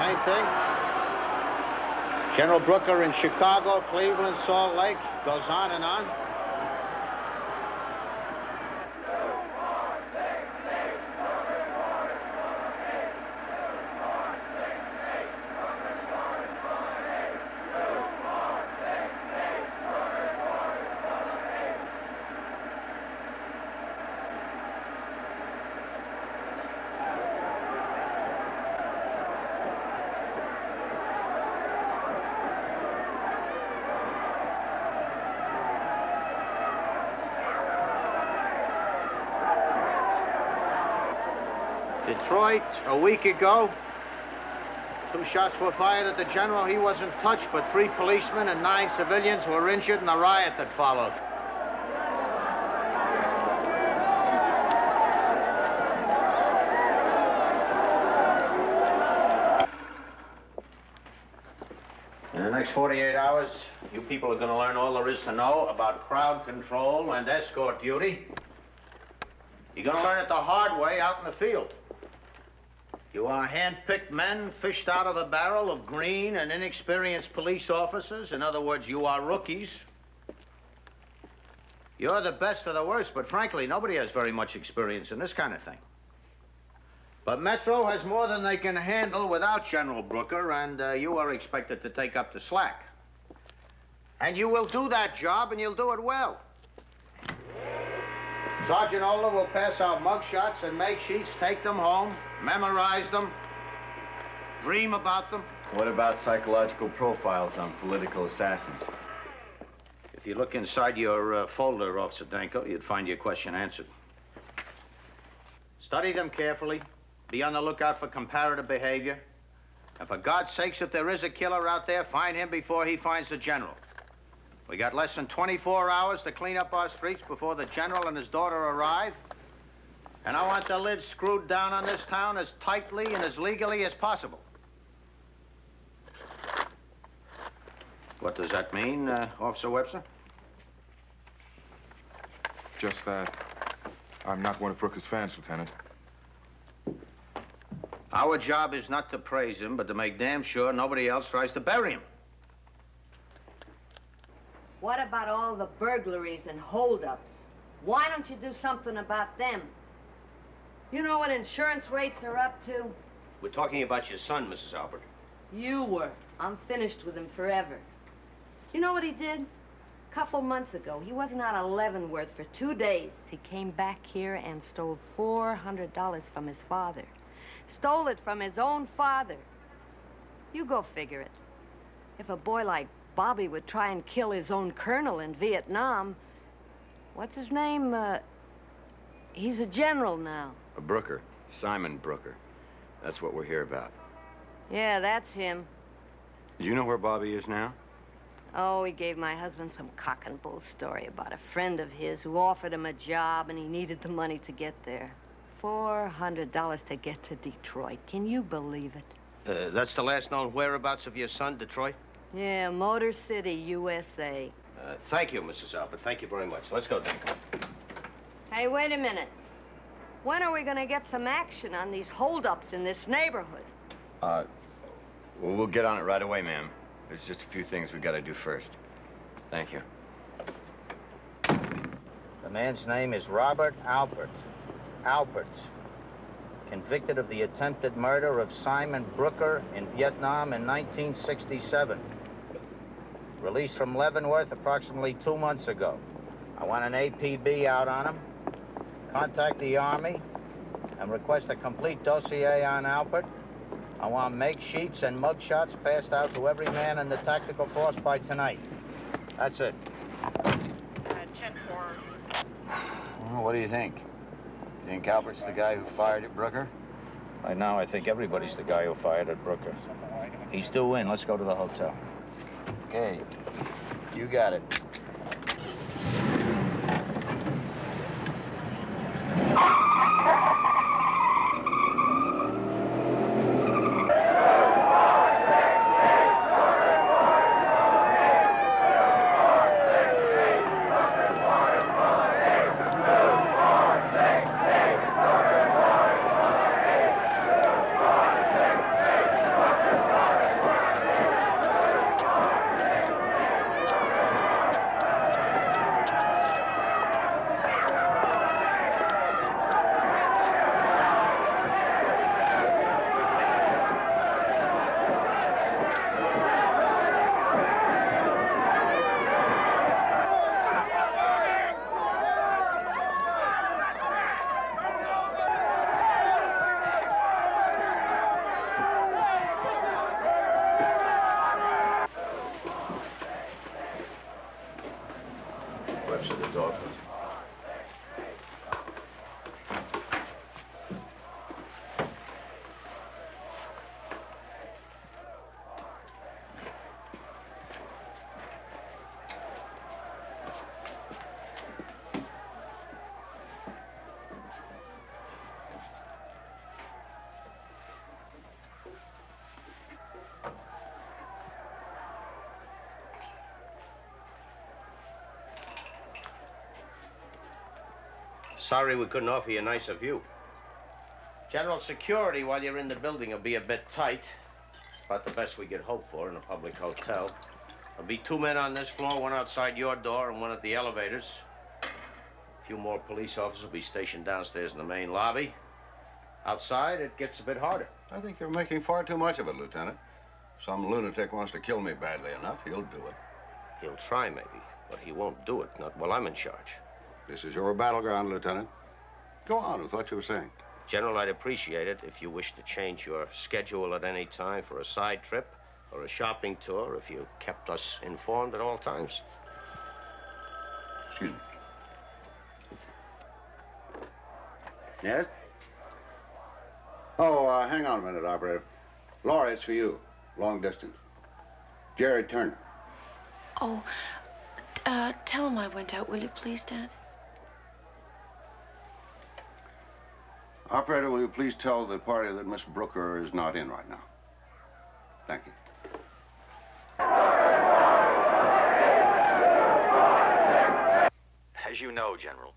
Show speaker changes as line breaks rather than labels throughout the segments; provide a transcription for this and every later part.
same thing. General Brooker in Chicago, Cleveland, Salt Lake, goes on and on. Detroit, a week ago, 2 shots were fired at the general. He wasn't touched, but 3 policemen and 9 civilians were injured in the riot that followed. In the next 48 hours, you people are going to learn all there is to know about crowd control and escort duty. You're going to learn it the hard way out in the field. You are hand-picked men fished out of the barrel of green and inexperienced police officers. In other words, you are rookies. You're the best of the worst, but frankly, nobody has very much experience in this kind of thing. But Metro has more than they can handle without General Brooker, and you are expected to take up the slack. And you will do that job, and you'll do it well. Sergeant Oler will pass out mugshots and make sheets, take them home, memorize them, dream about them.
What about psychological profiles on political assassins?
If you look inside your folder, Officer Danko, you'd find your question answered. Study them carefully. Be on the lookout for comparative behavior. And for God's sakes, if there is a killer out there, find him before he finds the general. We got less than 24 hours to clean up our streets before the general and his daughter arrive. And I want the lid screwed down on this town as tightly and as legally as possible. What does that mean, Officer Webster?
Just that. I'm not one of Brooker's fans, Lieutenant.
Our job is not to praise him, but to make damn sure nobody else tries to bury him.
What about all the burglaries and holdups? Why don't you do something about them? You know what insurance rates are up to?
We're talking about your son, Mrs. Albert.
You were. I'm finished with him forever. You know what he did? A couple months ago, he wasn't out of Leavenworth for 2 days. He came back here and stole $400 from his father. Stole it from his own father. You go figure it. If a boy like Bobby would try and kill his own colonel in Vietnam, what's his name? He's a general now.
A Brooker. Simon Brooker. That's what we're here about.
Yeah, that's him.
Do you know where Bobby is now?
Oh, he gave my husband some cock and bull story about a friend of his who offered him a job and he needed the money to get there. $400 to get to Detroit. Can you believe it?
That's the last known whereabouts of your son, Detroit?
Yeah, Motor City, USA.
Thank you, Mrs. Albert. Thank you very much. Let's go, Danko.
Hey, wait a minute. When are we gonna get some action on these holdups in this neighborhood?
Well, we'll get on it right away, ma'am. There's just a few things we gotta do first. Thank you.
The man's name is Robert Albert. Albert. Convicted of the attempted murder of Simon Brooker in Vietnam in 1967. Released from Leavenworth approximately 2 months ago. I want an APB out on him. Contact the Army and request a complete dossier on Albert. I want make sheets and mugshots passed out to every man in the tactical force by tonight. That's it.
10-4.
Well, what do you think? You think Albert's the guy who fired at Brooker?
Right now, I think everybody's the guy who fired at Brooker. He's due in. Let's go to the hotel.
Okay. You got it.
Sorry we couldn't offer you a nicer view.
General security while you're in the building will be a bit tight. About the best we could hope for in a public hotel. There'll be 2 men on this floor, one outside your door and one at the elevators. A few more police officers will be stationed downstairs in the main lobby. Outside, it gets a bit harder.
I think you're making far too much of it, Lieutenant. Some lunatic wants to kill me badly enough, he'll do it.
He'll try, maybe, but he won't do it, not while I'm in charge.
This is your battleground, Lieutenant. Go on with what you were saying.
General, I'd appreciate it if you wish to change your schedule at any time for a side trip or a shopping tour, if you kept us informed at all times.
Excuse me.
Yes?
Oh, hang on a minute, operator. Laurie, it's for you. Long distance. Jerry Turner.
Oh, tell him I went out, will you please, Dad?
Operator, will you please tell the party that Miss Brooker is not in right now? Thank you.
As you know, General,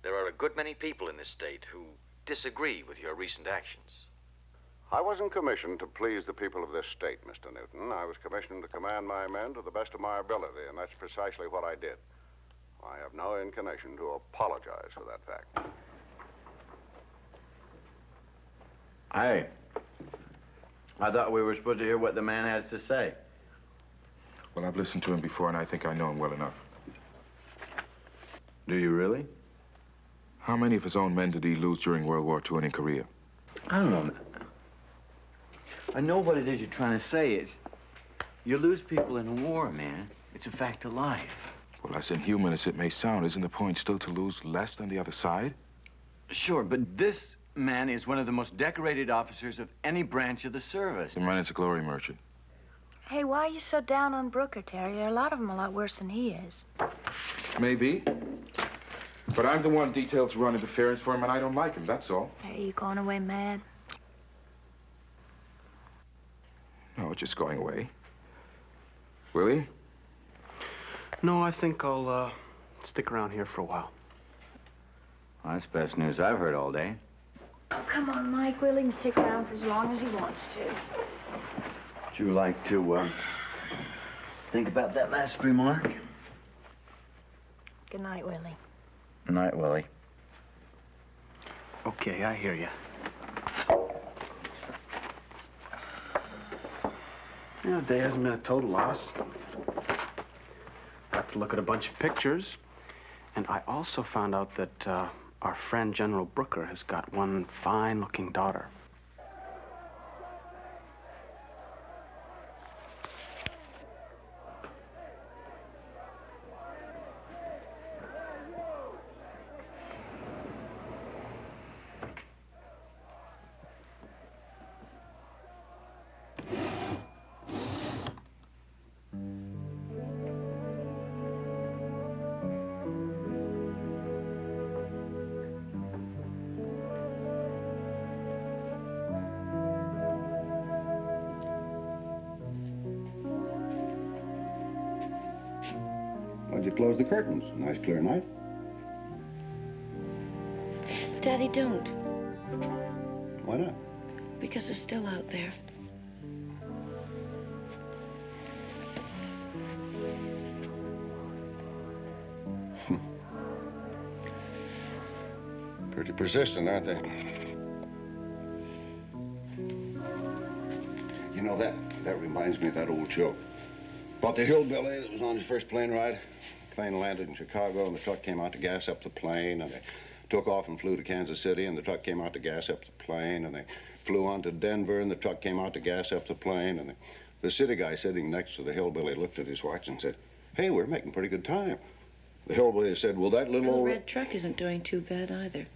there are a good many people in this state who disagree with your recent actions.
I wasn't commissioned to please the people of this state, Mr. Newton. I was commissioned to command my men to the best of my ability, and that's precisely what I did. I have no inclination to apologize for that fact.
Hey, I thought we were supposed to hear what the man has to say.
Well, I've listened to him before, and I think I know him well enough.
Do you really?
How many of his own men did he lose during World War II and in Korea?
I don't know. I know what it is you're trying to say. It's you lose people in a war, man. It's a fact of life.
Well, as inhuman as it may sound, isn't the point still to lose less than the other side?
Sure, but this man is one of the most decorated officers of any branch of the service.
The man is a glory merchant.
Hey, why are you so down on Brooker, Terry? There are a lot of them a lot worse than he is.
Maybe. But I'm the one detailed to run interference for him, and I don't like him, that's all.
Hey, you going away mad?
No, just going away. Willie?
No, I think I'll, stick around here for a while.
Well, that's best news I've heard all day.
Oh, come on, Mike. Willie can stick around for as long as he wants to.
Would you like to, think about that last remark?
Good night, Willie.
Good night, Willie.
Okay, I hear you. You know, the day hasn't been a total loss. Got to look at a bunch of pictures. And I also found out that our friend General Brooker has got one fine-looking daughter.
Why'd you close the curtains? Nice clear night.
Daddy, don't.
Why not?
Because they're still out there.
Pretty persistent, aren't they? You know, that reminds me of that old joke. About the hillbilly that was on his first plane ride. Plane landed in Chicago, and the truck came out to gas up the plane, and they took off and flew to Kansas City, and the truck came out to gas up the plane, and they flew on to Denver, and the truck came out to gas up the plane, and the city guy sitting next to the hillbilly looked at his watch and said, "Hey, we're making pretty good time." The hillbilly said, "Well, that little
The
old
red truck isn't doing too bad either.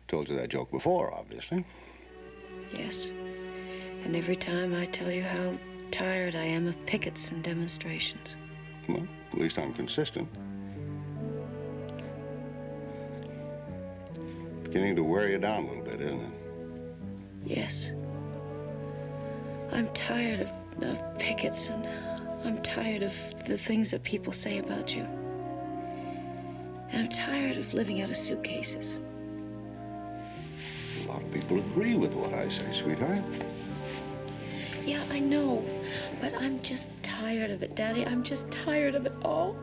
Told you that joke before, obviously.
Yes. And every time I tell you how tired I am of pickets and demonstrations.
Well, at least I'm consistent. Beginning to wear you down a little bit, isn't it?
Yes. I'm tired of pickets, and I'm tired of the things that people say about you. And I'm tired of living out of suitcases.
A lot of people agree with what I say, sweetheart.
Yeah, I know. But I'm just tired of it, Daddy. I'm just tired of it all.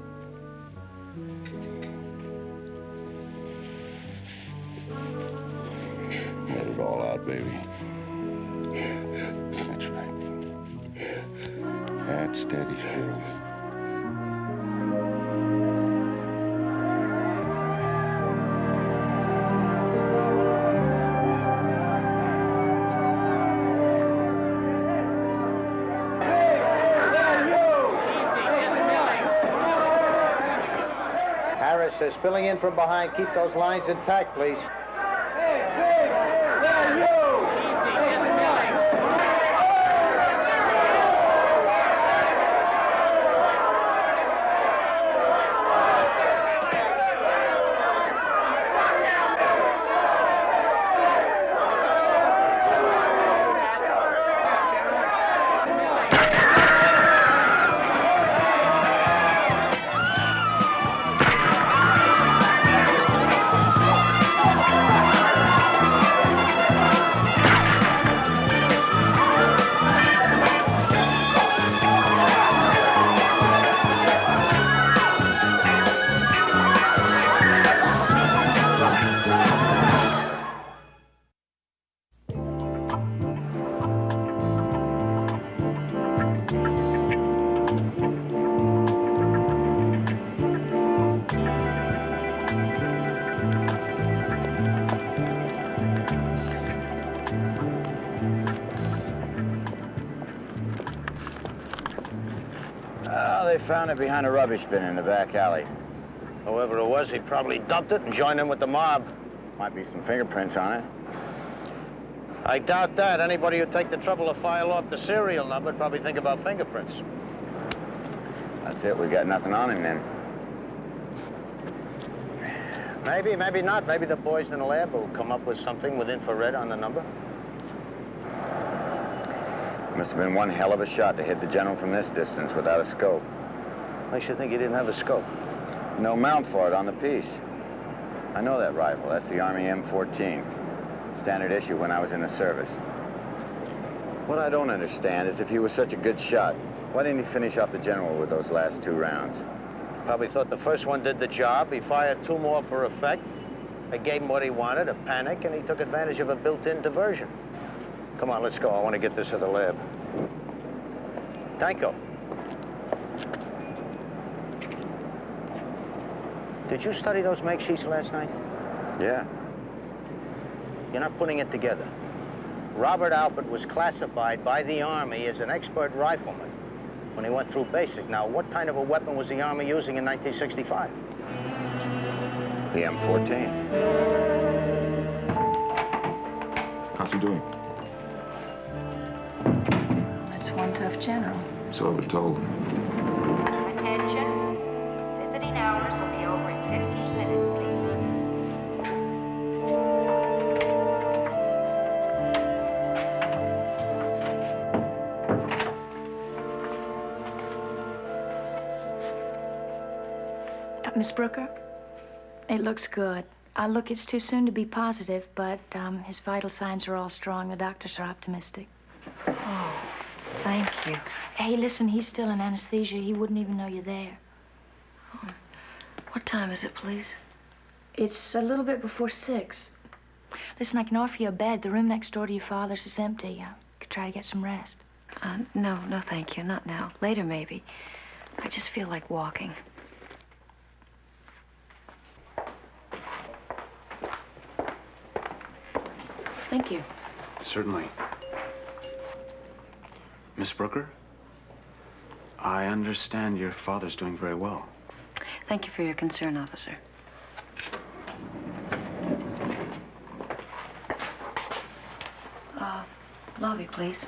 Let it all out, baby. That's right. That's Daddy's girl.
Harris is spilling in from behind. Keep those lines intact, please.
They found it behind a rubbish bin in the back alley.
Whoever it was, he probably dumped it and joined in with the mob.
Might be some fingerprints on it.
I doubt that. Anybody who'd take the trouble to file off the serial number would probably think about fingerprints.
That's it. We got nothing on him then.
Maybe, maybe not. Maybe the boys in the lab will come up with something with infrared on the number.
Must have been one hell of a shot to hit the general from this distance without a scope.
Makes you think he didn't have a scope.
No mount for it on the piece. I know that rifle. That's the Army M14. Standard issue when I was in the service. What I don't understand is if he was such a good shot, why didn't he finish off the general with those last 2 rounds?
Probably thought the first one did the job. He fired 2 more for effect. They gave him what he wanted, a panic, and he took advantage of a built-in diversion. Come on, let's go. I want to get this to the lab. Danko. Did you study those make sheets last night?
Yeah.
You're not putting it together. Robert Alpert was classified by the Army as an expert rifleman when he went through basic. Now, what kind of a weapon was the Army using in 1965?
The M14.
How's he doing?
That's one tough general.
So I've been told.
Attention. Visiting hours will be over in 15 minutes, please.
Miss Brooker, it looks good. Look, it's too soon to be positive, but his vital signs are all strong. The doctors are optimistic.
Oh, thank you.
Hey, listen, he's still in anesthesia. He wouldn't even know you're there.
Oh. What time is it, please?
It's a little bit before 6. Listen, I can offer you a bed. The room next door to your father's is empty. You could try to get some rest.
No, thank you. Not now. Later, maybe. I just feel like walking. Thank you.
Certainly. Miss Brooker, I understand your father's doing very well.
Thank you for your concern, officer. Lobby, please.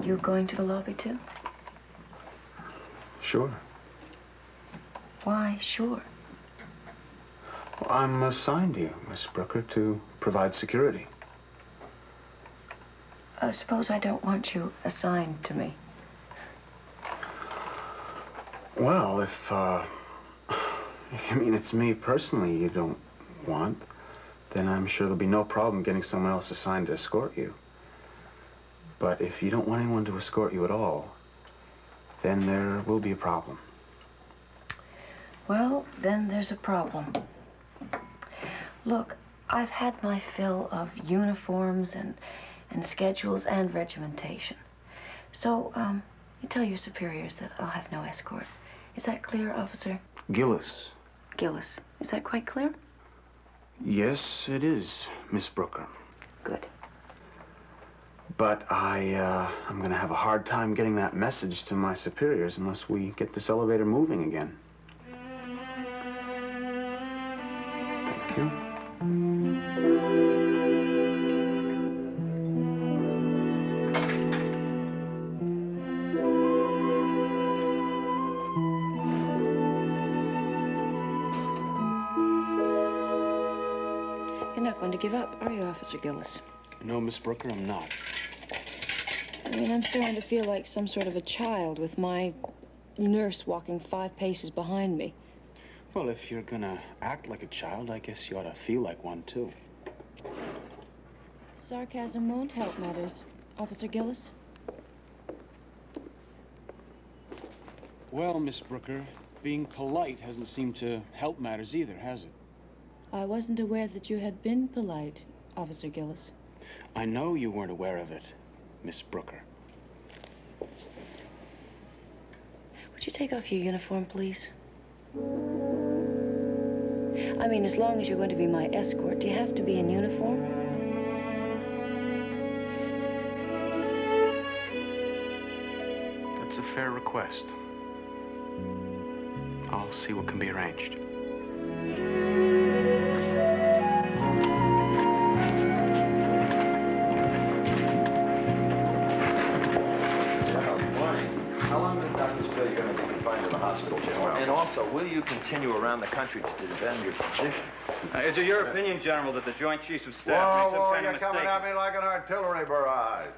You going to the lobby, too?
Sure.
Why, sure?
Well, I'm assigned you, Miss Brooker, to provide security.
Suppose I don't want you assigned to me.
Well, if you mean it's me personally you don't want, then I'm sure there'll be no problem getting someone else assigned to escort you. But if you don't want anyone to escort you at all, then there will be a problem.
Well, then there's a problem. Look, I've had my fill of uniforms and schedules and regimentation. So, you tell your superiors that I'll have no escort. Is that clear, Officer?
Gillis.
Gillis. Is that quite clear?
Yes, it is, Miss Brooker.
Good.
But I'm going to have a hard time getting that message to my superiors unless we get this elevator moving again. Thank you.
You're not going to give up, are you, Officer Gillis?
No, Miss Brooker, I'm not.
I mean, I'm starting to feel like some sort of a child with my nurse walking 5 paces behind me.
Well, if you're gonna act like a child, I guess you ought to feel like one, too.
Sarcasm won't help matters, Officer Gillis.
Well, Miss Brooker, being polite hasn't seemed to help matters either, has it?
I wasn't aware that you had been polite, Officer Gillis.
I know you weren't aware of it, Miss Brooker.
Would you take off your uniform, please? I mean, as long as you're going to be my escort, do you have to be in uniform?
That's a fair request. I'll see what can be arranged.
And also, will you continue around the country to defend your position?
Is it your opinion, General, that the Joint Chiefs of Staff made some kind of
You're coming at
mistake?
me like an artillery barrage.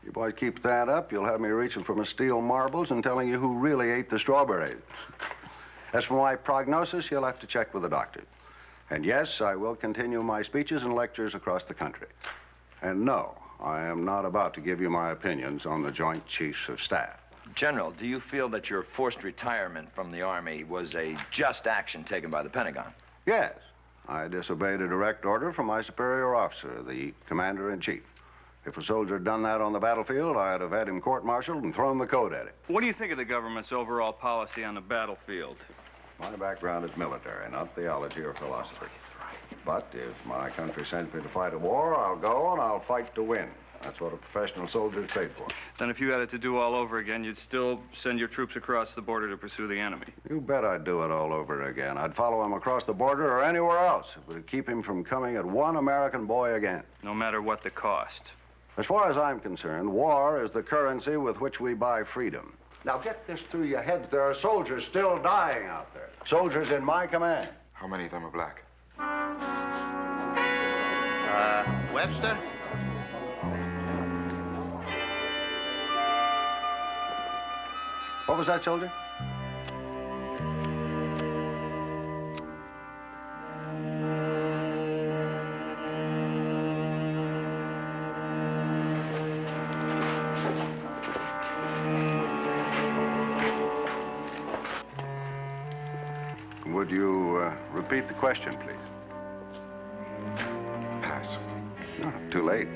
You boys keep that up, you'll have me reaching for my steel marbles and telling you who really ate the strawberries. As for my prognosis, you'll have to check with the doctor. And yes, I will continue my speeches and lectures across the country. And no, I am not about to give you my opinions on the Joint Chiefs of Staff.
General, do you feel that your forced retirement from the Army was a just action taken by the Pentagon?
Yes, I disobeyed a direct order from my superior officer, the Commander-in-Chief. If a soldier had done that on the battlefield, I'd have had him court-martialed and thrown the code at him.
What do you think of the government's overall policy on the battlefield?
My background is military, not theology or philosophy. But if my country sends me to fight a war, I'll go and I'll fight to win. That's what a professional soldier is paid for.
Then if you had it to do all over again, you'd still send your troops across the border to pursue the enemy.
You bet I'd do it all over again. I'd follow him across the border or anywhere else. It would keep him from coming at one American boy again.
No matter what the cost.
As far as I'm concerned, war is the currency with which we buy freedom. Now get this through your heads. There are soldiers still dying out there. Soldiers in my command.
How many of them are black?
Webster?
What was that, soldier? Would you repeat the question, please?
Pass.
No, too late.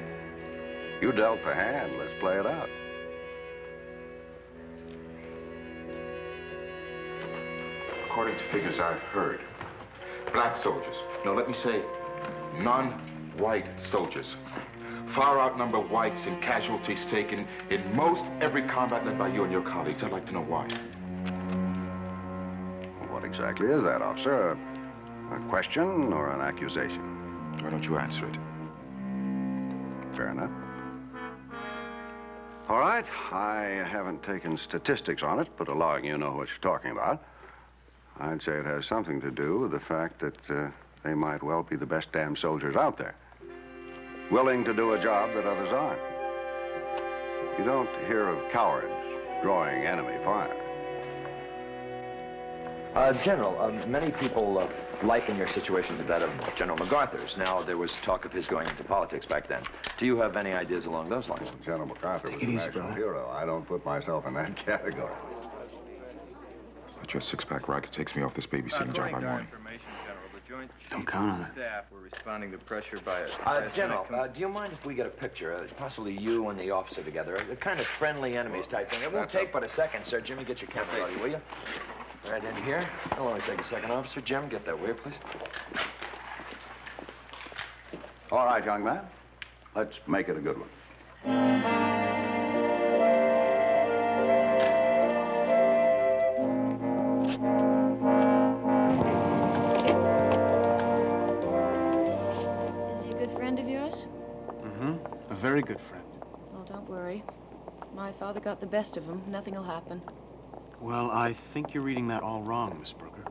You dealt the hand. Let's play it out.
According to figures I've heard, black soldiers, no, let me say non-white soldiers, far outnumber whites in casualties taken in most every combat led by you and your colleagues. I'd like to know why.
What exactly is that, officer? A question or an accusation?
Why don't you answer it?
Fair enough. All right, I haven't taken statistics on it, but allowing you know what you're talking about, I'd say it has something to do with the fact that they might well be the best damn soldiers out there, willing to do a job that others aren't. You don't hear of cowards drawing enemy fire.
General, many people liken your situation to that of General MacArthur's. Now, there was talk of his going into politics back then. Do you have any ideas along those lines?
Well, General MacArthur was a national hero. I don't put myself in that category.
But your six-pack racket takes me off this babysitting job I'm on.
Don't count on it.
Staff were responding to pressure by
General, do you mind if we get a picture? Possibly you and the officer together. A kind of friendly enemies type thing. It won't take but a second, sir. Jimmy, get your camera ready, will you? Right in here. It'll only take a second, officer. Jim, get that, will you, please?
All right, young man. Let's make it a good one.
Is he a good friend of yours?
Mm-hmm. A very good friend.
Well, don't worry. My father got the best of him. Nothing'll happen.
Well, I think you're reading that all wrong, Miss Brooker.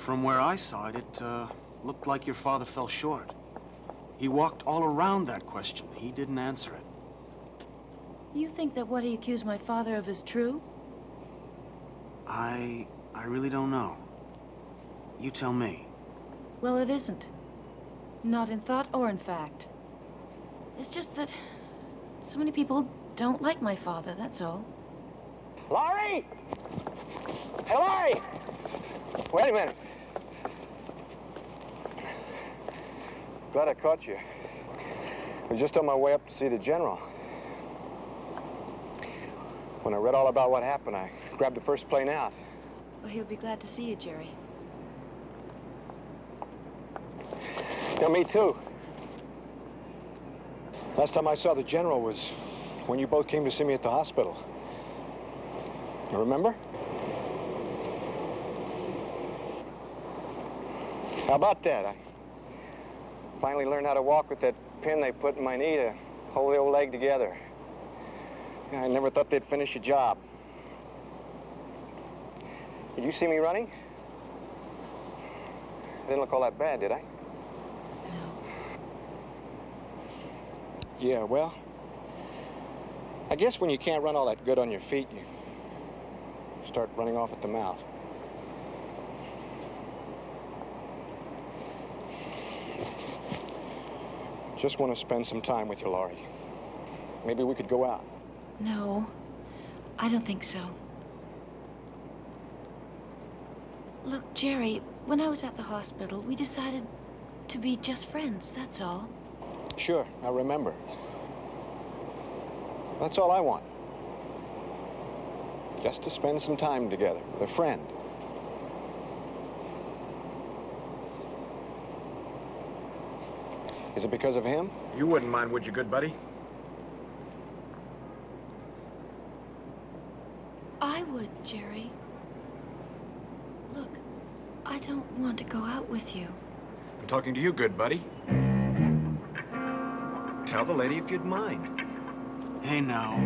From where I saw it, it looked like your father fell short. He walked all around that question. He didn't answer it.
You think that what he accused my father of is true?
I really don't know. You tell me.
Well, it isn't. Not in thought or in fact. It's just that so many people don't like my father, that's all.
Laurie! Hey, Laurie! Wait a minute. Glad I caught you. I was just on my way up to see the general. When I read all about what happened, I grabbed the first plane out.
Well, he'll be glad to see you, Jerry.
Yeah, me too. Last time I saw the general was when you both came to see me at the hospital. You remember? How about that? I finally learned how to walk with that pin they put in my knee to hold the old leg together. Yeah, I never thought they'd finish a job. Did you see me running? I didn't look all that bad, did I?
No.
Yeah, well, I guess when you can't run all that good on your feet, you start running off at the mouth. Just want to spend some time with you, Laurie. Maybe we could go out.
No, I don't think so. Look, Jerry, when I was at the hospital, we decided to be just friends, that's all.
Sure, I remember. That's all I want. Just to spend some time together with a friend. Is it because of him?
You wouldn't mind, would you, good buddy?
I would, Jerry. Look, I don't want to go out with you.
I'm talking to you, good buddy. Tell the lady if you'd mind.
Hey, now,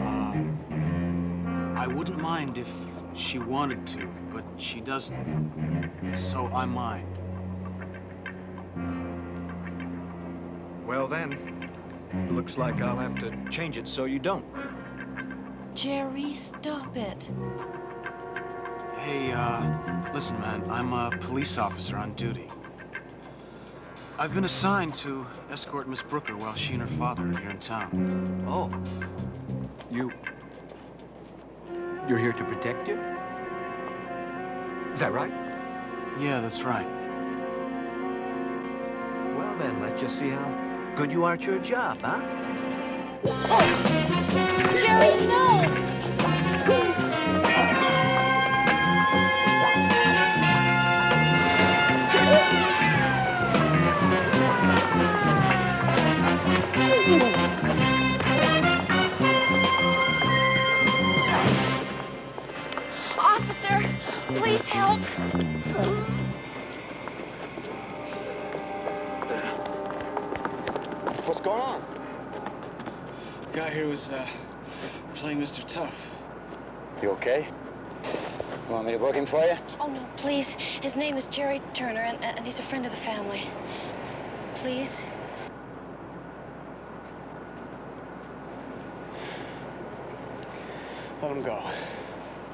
I wouldn't mind if she wanted to, but she doesn't. So I mind.
Well, then, looks like I'll have to change it so you don't.
Jerry, stop it.
Hey, listen, man, I'm a police officer on duty. I've been assigned to escort Miss Brooker while she and her father are here in town.
Oh. You're here to protect you? Is that right?
Yeah, that's right.
Well, then, let's just see how good you are at your job, huh?
Oh! Jerry, no!
Officer, please help.
What's going on?
The guy here was, playing Mr. Tough.
You okay? You want me to book him for you?
Oh, no, please. His name is Jerry Turner, and he's a friend of the family. Please?
Let him go.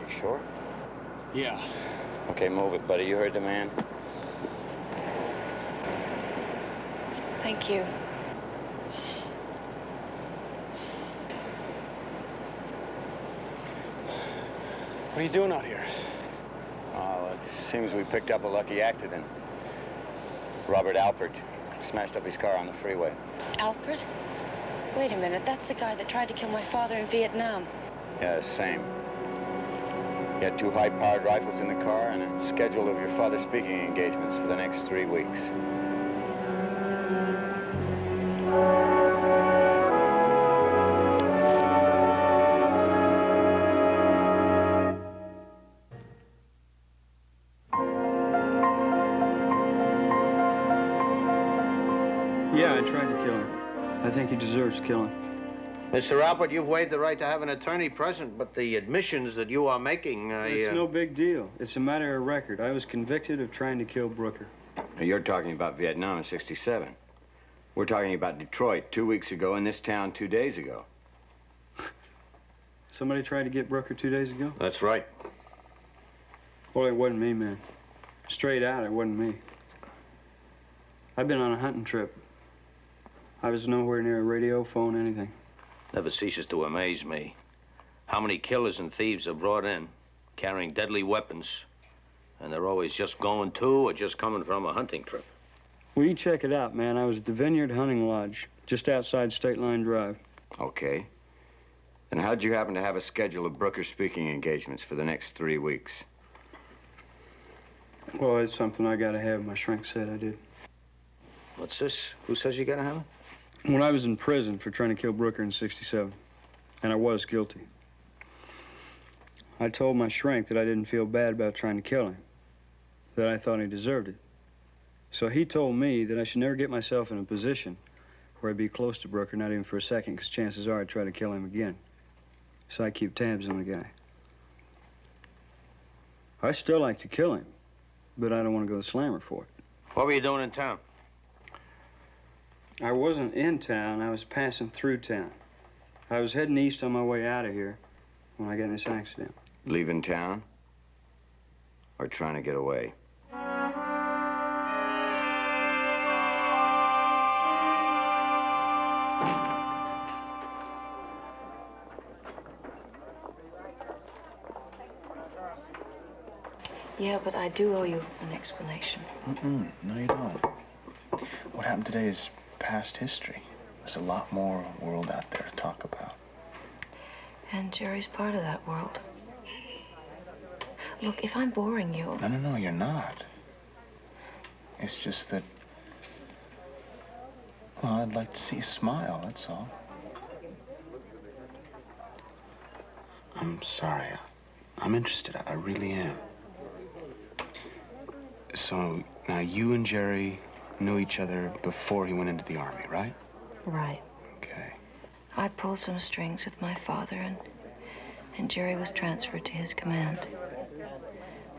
You sure?
Yeah.
Okay, move it, buddy. You heard the man?
Thank you.
What are you doing out here?
Oh, it seems we picked up a lucky accident. Robert Alpert smashed up his car on the freeway.
Alfred? Wait a minute, that's the guy that tried to kill my father in Vietnam.
Yeah, same. He had 2 high-powered rifles in the car and a schedule of your father's speaking engagements for the next 3 weeks.
Yeah, I tried to kill him. I think he deserves killing.
Mr. Albert, you've waived the right to have an attorney present, but the admissions that you are making,
It's no big deal. It's a matter of record. I was convicted of trying to kill Brooker.
Now, you're talking about Vietnam in '67. We're talking about Detroit 2 weeks ago and this town 2 days ago.
Somebody tried to get Brooker 2 days ago?
That's right.
Well, it wasn't me, man. Straight out, it wasn't me. I've been on a hunting trip. I was nowhere near a radio, phone, anything.
Never ceases to amaze me. How many killers and thieves are brought in, carrying deadly weapons, and they're always just going to or just coming from a hunting trip.
Well, you check it out, man. I was at the Vineyard Hunting Lodge, just outside State Line Drive.
Okay. And how'd you happen to have a schedule of Brooker speaking engagements for the next 3 weeks?
Well, it's something I gotta have. My shrink said I did.
What's this? Who says you gotta have it?
When I was in prison for trying to kill Brooker in '67, and I was guilty, I told my shrink that I didn't feel bad about trying to kill him, that I thought he deserved it. So he told me that I should never get myself in a position where I'd be close to Brooker, not even for a second, because chances are I'd try to kill him again. So I keep tabs on the guy. I still like to kill him, but I don't want to go to Slammer for it.
What were you doing in town?
I wasn't in town. I was passing through town. I was heading east on my way out of here when I got in this accident.
Leaving town? Or trying to get away?
Yeah, but I do owe you an explanation.
No, you don't. What happened today is past history. There's a lot more world out there to talk about.
And Jerry's part of that world. Look, if I'm boring you...
No, you're not. It's just that... Well, I'd like to see you smile, that's all. I'm sorry. I'm interested. I really am. So, now you and Jerry knew each other before he went into the Army, right?
Right.
Okay.
I pulled some strings with my father, and Jerry was transferred to his command.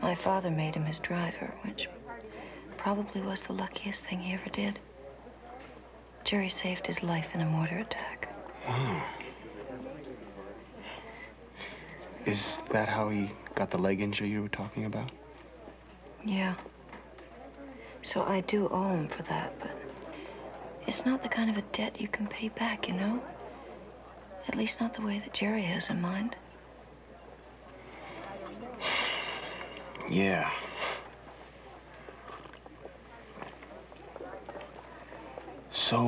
My father made him his driver, which probably was the luckiest thing he ever did. Jerry saved his life in a mortar attack.
Wow. Is that how he got the leg injury you were talking about?
Yeah. So I do owe him for that, but it's not the kind of a debt you can pay back, you know? At least not the way that Jerry has in mind.
Yeah. So,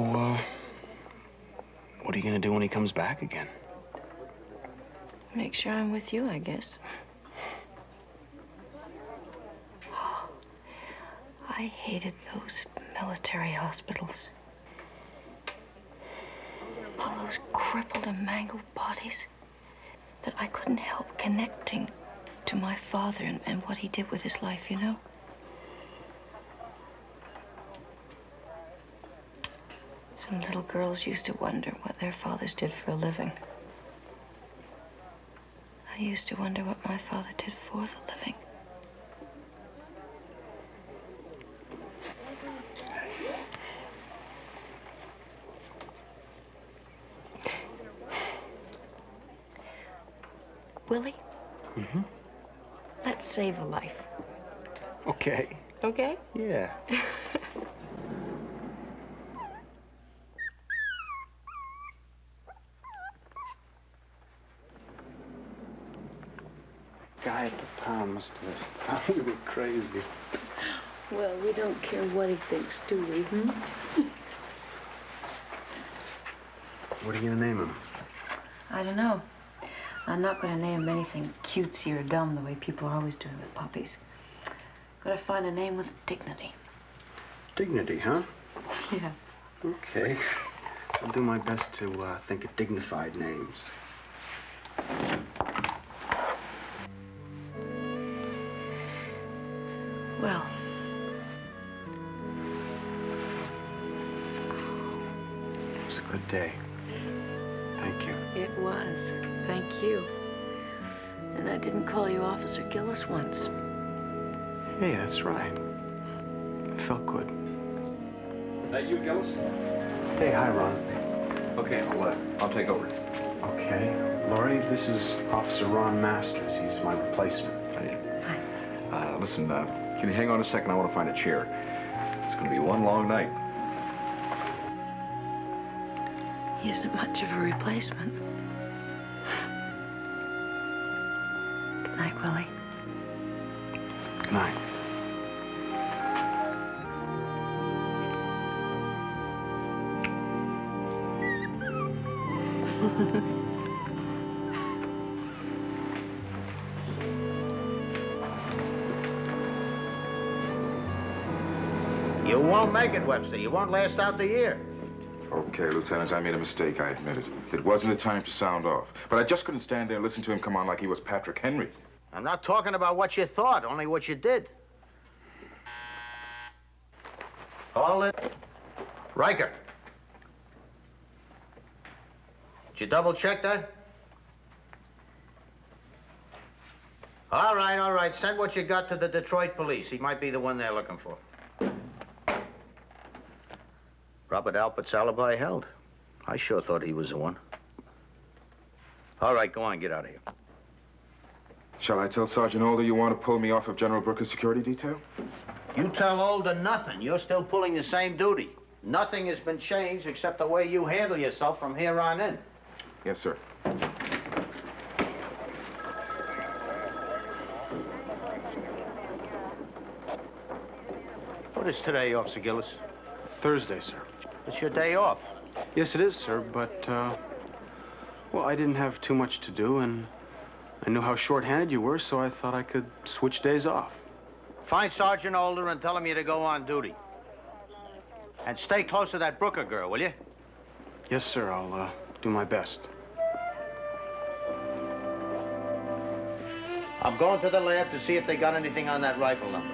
what are you gonna do when he comes back again?
Make sure I'm with you, I guess. I hated those military hospitals. All those crippled and mangled bodies that I couldn't help connecting to my father and what he did with his life, you know? Some little girls used to wonder what their fathers did for a living. I used to wonder what my father did for the living. Willie?
Mm-hmm.
Let's save a life.
Okay.
Okay?
Yeah. Guy at the pound must have thought we were crazy.
Well, we don't care what he thinks, do we,
What are you gonna name him?
I don't know. I'm not going to name him anything cutesy or dumb the way people are always doing with puppies. Gotta find a name with dignity.
Dignity, huh?
Yeah.
Okay. I'll do my best to think of dignified names.
Well,
It was a good day. Thank you.
it was. Thank you. And I didn't call you Officer Gillis once.
Hey, that's right. It felt good.
That you, Gillis?
Hey, hi, Ron.
Okay, I'll take over.
Okay. Laurie, this is Officer Ron Masters. He's my replacement.
Listen, can you hang on a second? I want to find a chair. It's going to be one long night.
He isn't much of a replacement. Good night, Willie.
Good night.
You won't make it, Webster. You won't last out the year.
Okay, Lieutenant, I made a mistake, I admit it. It wasn't a time to sound off. But I just couldn't stand there and listen to him come on like he was Patrick Henry.
I'm not talking about what you thought, only what you did. Hold it. Riker. Did you double check that? All right. Send what you got to the Detroit police. He might be the one they're looking for. Robert Alpert's alibi held. I sure thought he was the one. All right, go on, get out of here.
Shall I tell Sergeant Older you want to pull me off of General Brooker's security detail?
You tell Older nothing. You're still pulling the same duty. Nothing has been changed except the way you handle yourself from here on in.
Yes, sir.
What is today, Officer Gillis?
Thursday, sir.
It's your day off.
Yes, it is, sir, but, well, I didn't have too much to do, and I knew how short-handed you were, so I thought I could switch days off.
Find Sergeant Older and tell him you're to go on duty. And stay close to that Brooker girl, will you?
Yes, sir, I'll, do my best.
I'm going to the lab to see if they got anything on that rifle number.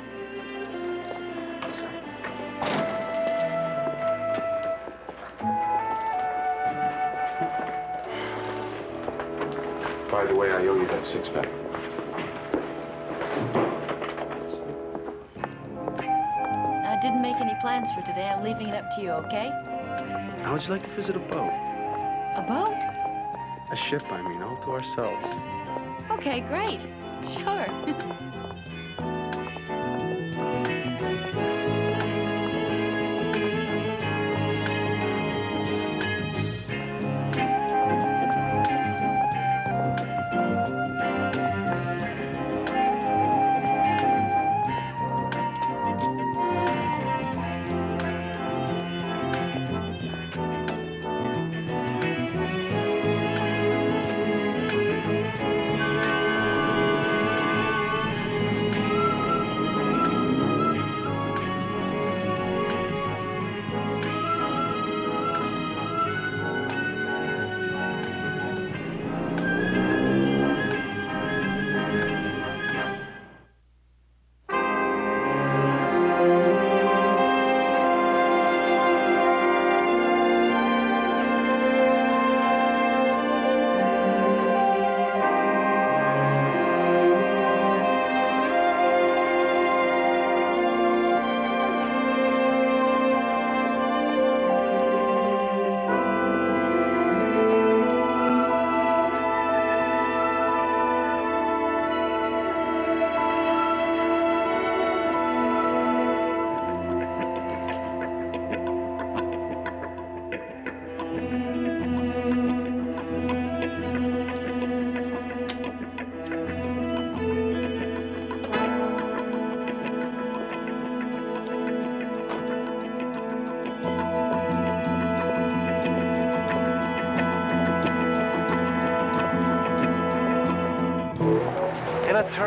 By the way, I owe you that six-pack.
I didn't make any plans for today. I'm leaving it up to you, okay?
How would you like to visit a boat?
A boat?
A ship, I mean, all to ourselves.
Okay, great. Sure.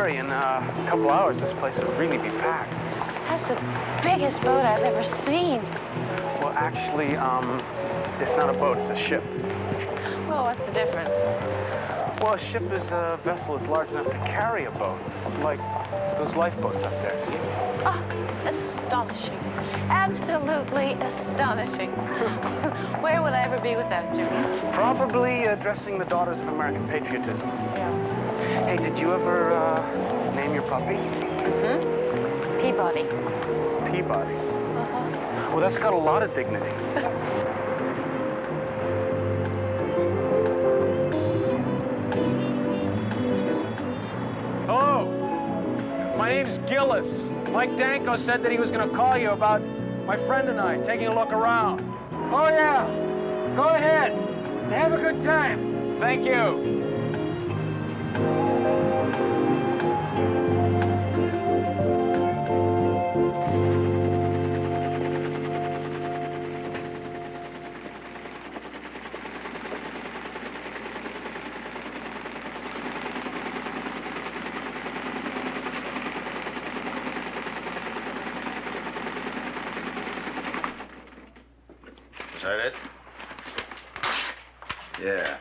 hurry. In a couple hours, this place will really be packed.
That's the biggest boat I've ever seen.
Well, actually, it's not a boat, it's a ship.
Well, what's the difference?
Well, a ship is a vessel that's large enough to carry a boat, like those lifeboats up there, see?
Oh, astonishing. Absolutely astonishing. Where would I ever be without you?
Probably addressing the Daughters of American Patriotism.
Yeah.
Hey, did you ever name your puppy?
Peabody.
Peabody?
Uh-huh.
Well, that's got a lot of dignity. Hello. My name's Gillis. Mike Danko said that he was going to call you about my friend and I taking a look around. Oh, yeah. Go ahead. Have a good time. Thank you.
Is that it? Yeah.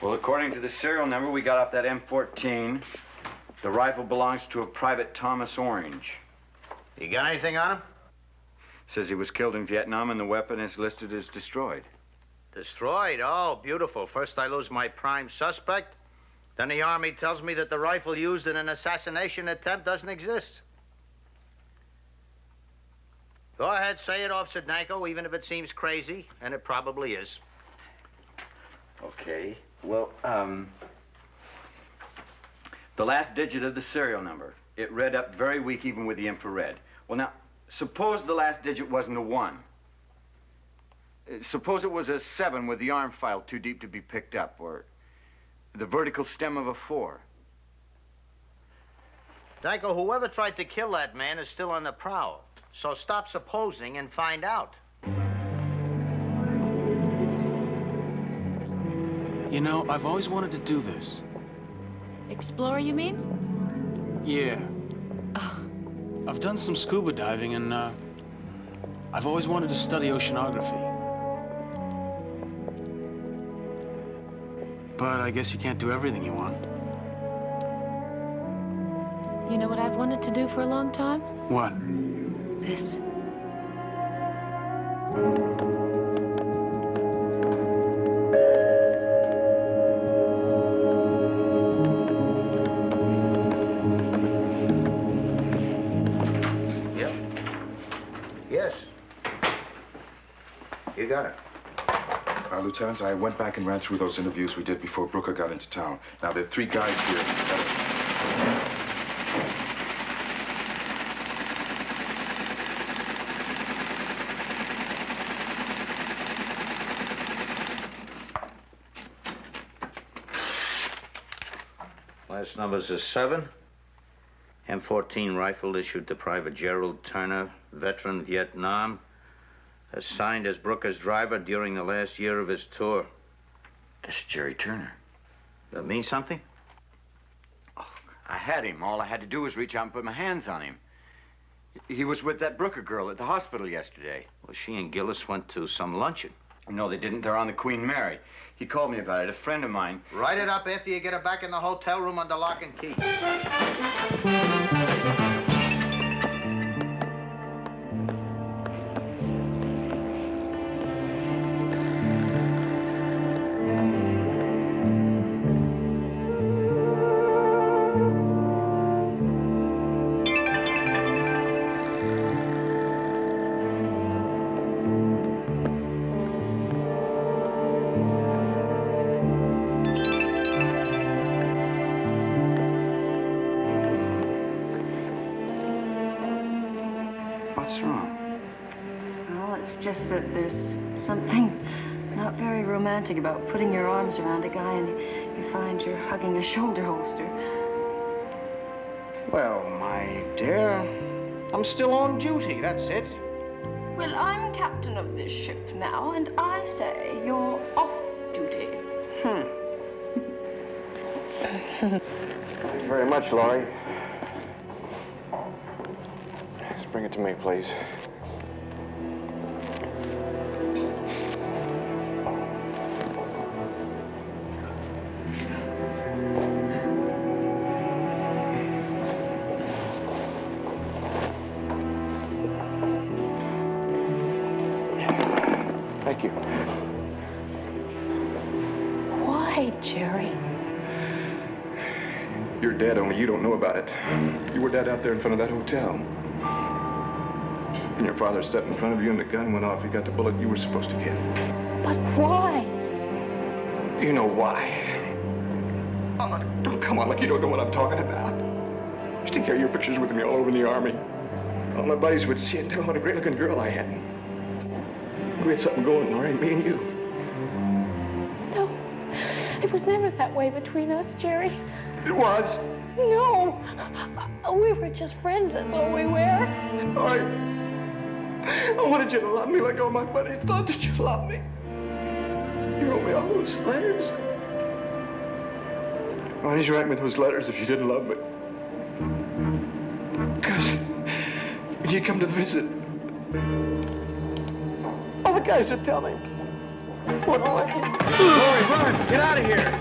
Well, according to the serial number we got off that M14, the rifle belongs to a Private Thomas Orange.
You got anything on him?
Says he was killed in Vietnam and the weapon is listed as destroyed.
Destroyed? Oh, beautiful. First I lose my prime suspect. Then the Army tells me that the rifle used in an assassination attempt doesn't exist. Go ahead, say it, Officer Danko, even if it seems crazy, and it probably is.
Okay. Well, the last digit of the serial number, it read up very weak even with the infrared. Well, now, suppose the last digit wasn't a 1. Suppose it was a 7 with the arm file too deep to be picked up, or the vertical stem of a 4.
Danko, whoever tried to kill that man is still on the prowl. So stop supposing and find out.
You know, I've always wanted to do this.
Explorer, you mean?
Yeah. I've done some scuba diving, and I've always wanted to study oceanography. But I guess you can't do everything you want.
You know what I've wanted to do for a long time?
What?
This.
Yep. Yes. You got it.
Lieutenant, I went back and ran through those interviews we did before Brooker got into town. Now, there are 3 guys here.
Last numbers are 7. M14 rifle issued to Private Gerald Turner, veteran Vietnam, assigned as Brooker's driver during the last year of his tour.
That's Jerry Turner.
That mean something?
Oh, I had him. All I had to do was reach out and put my hands on him. He was with that Brooker girl at the hospital yesterday.
Well, she and Gillis went to some luncheon.
No, they didn't. They're on the Queen Mary. He called me about it. A friend of mine.
Write it up after you get her back in the hotel room under lock and key.
What's wrong?
Well, it's just that there's something not very romantic about putting your arms around a guy and you find you're hugging a shoulder holster.
Well, my dear, I'm still on duty, that's it.
Well, I'm captain of this ship now, and I say you're off duty.
Thank you very much, Laurie. Just bring it to me, please. Thank you.
Why, Jerry?
You're dead, only you don't know about it. You were dead out there in front of that hotel. And your father stepped in front of you and the gun went off. You got the bullet you were supposed to get.
But why?
You know why. Oh, don't come on like you don't know what I'm talking about. I used to carry your pictures with me all over the Army. All my buddies would see it and tell them what a great-looking girl I had. We had something going, Laurie, me and you.
No, it was never that way between us, Jerry.
It was.
No, we were just friends, that's all we were.
I wanted you to love me like all my buddies thought that you loved me. You wrote me all those letters. Why did you write me those letters if you didn't love me? Because when you come to visit, all the guys would tell me what I like.
Laurie, run! Get out of here!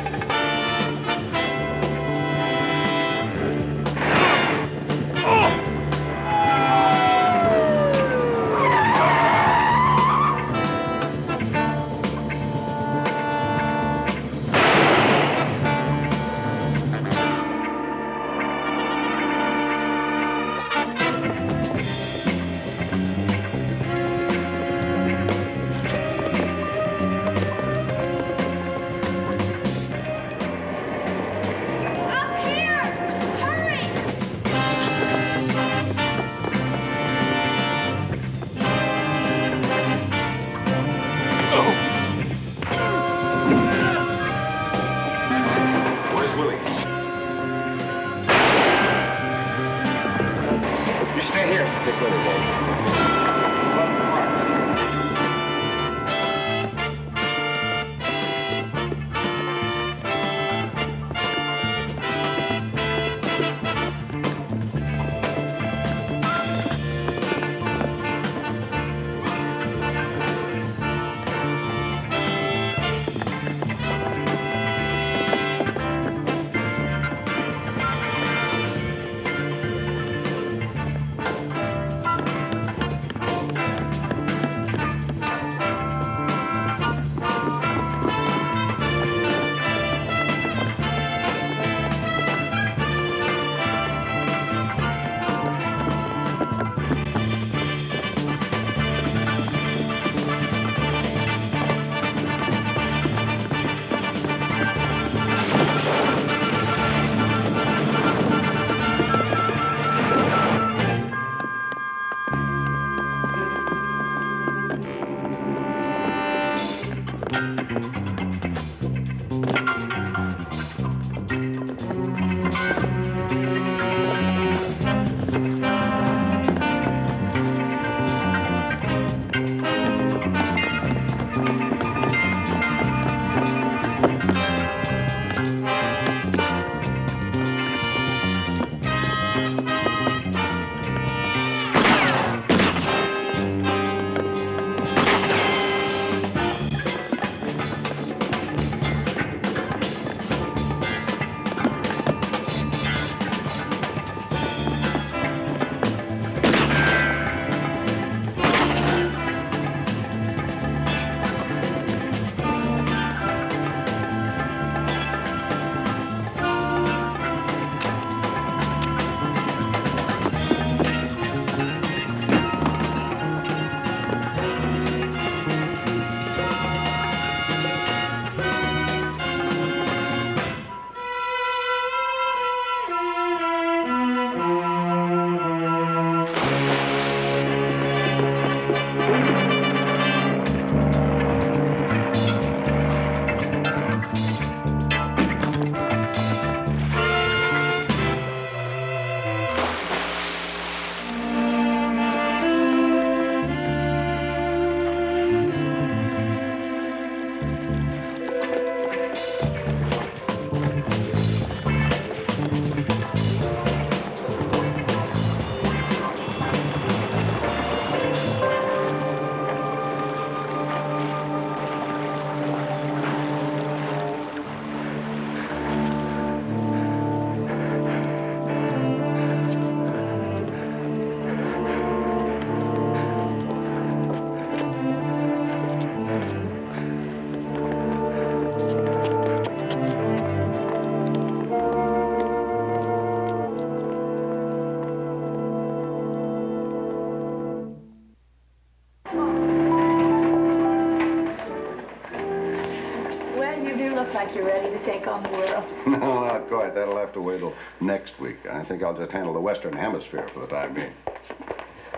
like you're ready to take on the world.
No, not quite. That'll have to wait till next week. I think I'll just handle the Western Hemisphere for the time being.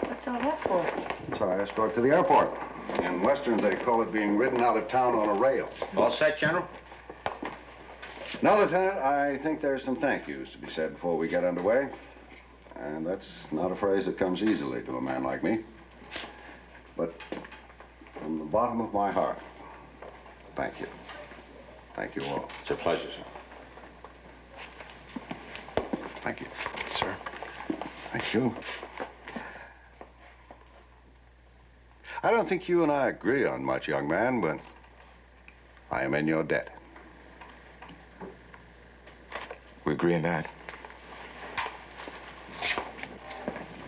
What's all that for?
It's our escort to the airport. In Westerns, they call it being ridden out of town on a rail.
All set, General?
Now, Lieutenant, I think there's some thank yous to be said before we get underway. And that's not a phrase that comes easily to a man like me. But from the bottom of my heart, thank you. Thank you all.
It's a pleasure, sir.
Thank you.
Sir.
Thank you. I don't think you and I agree on much, young man, but I am in your debt.
We agree on that.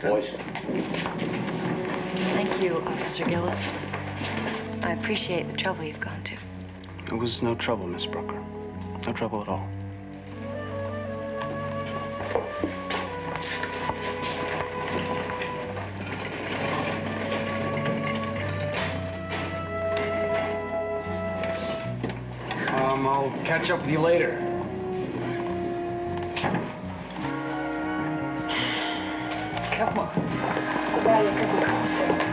Boys.
Thank you, Officer Gillis. I appreciate the trouble you've gone to.
It was no trouble, Miss Brooker. No trouble at all.
I'll catch up with you later.
Come on. I'll buy you a cup of coffee.